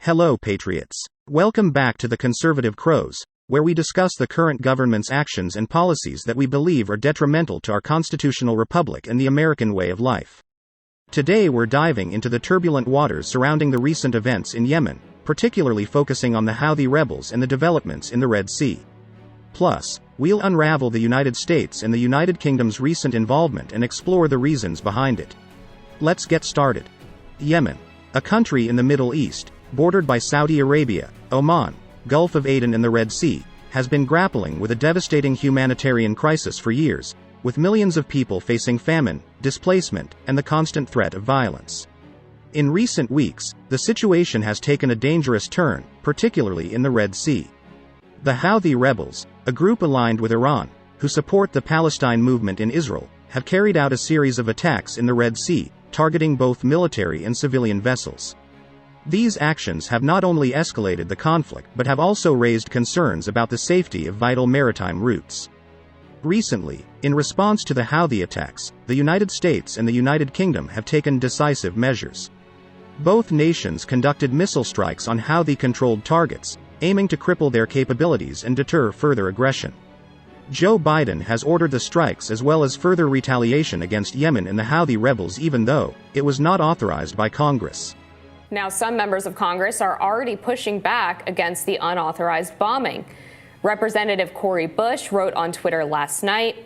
Hello, Patriots. Welcome back to the Conservative Crows, where we discuss the current government's actions and policies that we believe are detrimental to our constitutional republic and the American way of life. Today we're diving into the turbulent waters surrounding the recent events in Yemen, particularly focusing on the Houthi rebels and the developments in the Red Sea. Plus, we'll unravel the United States and the United Kingdom's recent involvement and explore the reasons behind it. Let's get started. Yemen, a country in the Middle East, bordered by Saudi Arabia, Oman, Gulf of Aden and the Red Sea, has been grappling with a devastating humanitarian crisis for years, with millions of people facing famine, displacement, and the constant threat of violence. In recent weeks, the situation has taken a dangerous turn, particularly in the Red Sea. The Houthi rebels, a group aligned with Iran, who support the Palestine movement in Israel, have carried out a series of attacks in the Red Sea, targeting both military and civilian vessels. These actions have not only escalated the conflict but have also raised concerns about the safety of vital maritime routes. Recently, in response to the Houthi attacks, the United States and the United Kingdom have taken decisive measures. Both nations conducted missile strikes on Houthi-controlled targets, aiming to cripple their capabilities and deter further aggression. Joe Biden has ordered the strikes as well as further retaliation against Yemen and the Houthi rebels, even though it was not authorized by Congress. Now, some members of Congress are already pushing back against the unauthorized bombing. Representative Cori Bush wrote on Twitter last night,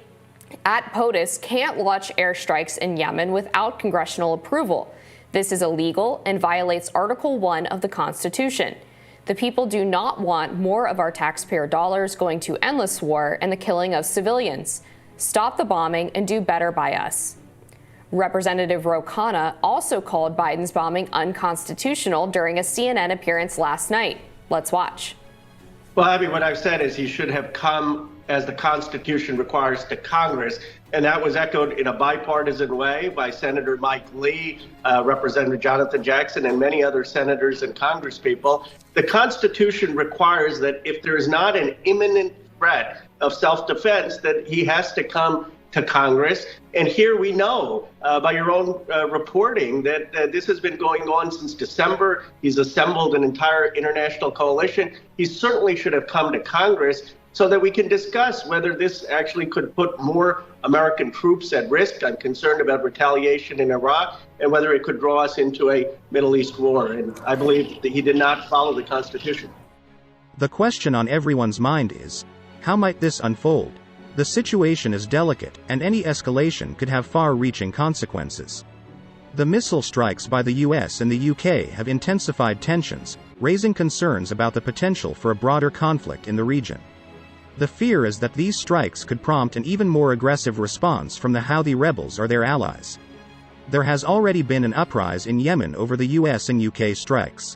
"POTUS can't launch airstrikes in Yemen without congressional approval. This is illegal and violates Article 1 of the Constitution. The people do not want more of our taxpayer dollars going to endless war and the killing of civilians. Stop the bombing and do better by us." Representative Ro Khanna also called Biden's bombing unconstitutional during a CNN appearance last night. Let's watch. Well, Abby, what I've said is he should have come, as the Constitution requires, to Congress, and that was echoed in a bipartisan way by Senator Mike Lee, Representative Jonathan Jackson, and many other senators and congresspeople. The Constitution requires that if there is not an imminent threat of self-defense, that he has to come to Congress. And here we know by your own reporting that this has been going on since December. He's assembled an entire international coalition. He certainly should have come to Congress so that we can discuss whether this actually could put more American troops at risk. I'm concerned about retaliation in Iraq and whether it could draw us into a Middle East war. And I believe that he did not follow the Constitution. The question on everyone's mind is, how might this unfold? The situation is delicate, and any escalation could have far-reaching consequences. The missile strikes by the US and the UK have intensified tensions, raising concerns about the potential for a broader conflict in the region. The fear is that these strikes could prompt an even more aggressive response from the Houthi rebels or their allies. There has already been an uprising in Yemen over the US and UK strikes.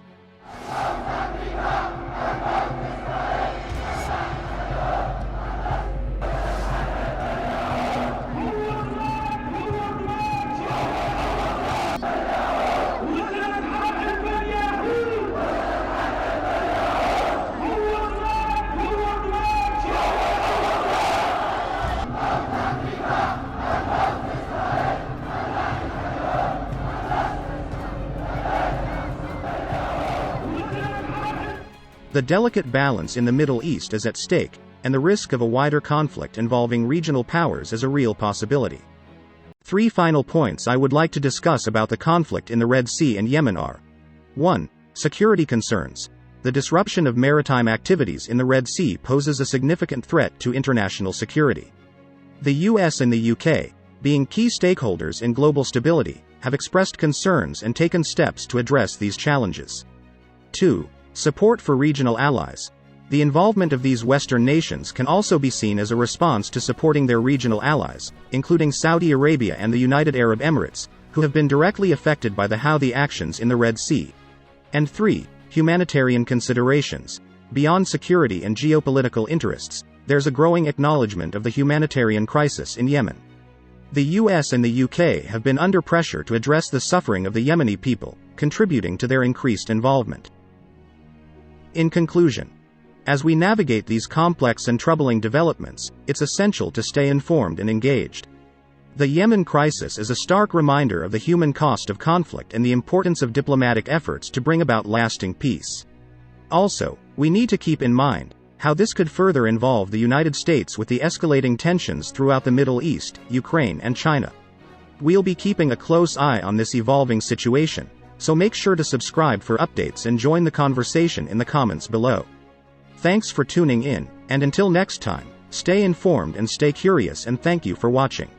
The delicate balance in the Middle East is at stake, and the risk of a wider conflict involving regional powers is a real possibility. 3 final points I would like to discuss about the conflict in the Red Sea and Yemen are: 1. Security concerns. The disruption of maritime activities in the Red Sea poses a significant threat to international security. The US and the UK, being key stakeholders in global stability, have expressed concerns and taken steps to address these challenges. 2. Support for regional allies. The involvement of these Western nations can also be seen as a response to supporting their regional allies, including Saudi Arabia and the United Arab Emirates, who have been directly affected by the Houthi actions in the Red Sea. And 3. Humanitarian considerations. Beyond security and geopolitical interests, there's a growing acknowledgement of the humanitarian crisis in Yemen. The US and the UK have been under pressure to address the suffering of the Yemeni people, contributing to their increased involvement. In conclusion, as we navigate these complex and troubling developments, it's essential to stay informed and engaged. The Yemen crisis is a stark reminder of the human cost of conflict and the importance of diplomatic efforts to bring about lasting peace. Also, we need to keep in mind how this could further involve the United States with the escalating tensions throughout the Middle East, Ukraine, and China. We'll be keeping a close eye on this evolving situation, so make sure to subscribe for updates and join the conversation in the comments below. Thanks for tuning in, and until next time, stay informed and stay curious, and thank you for watching.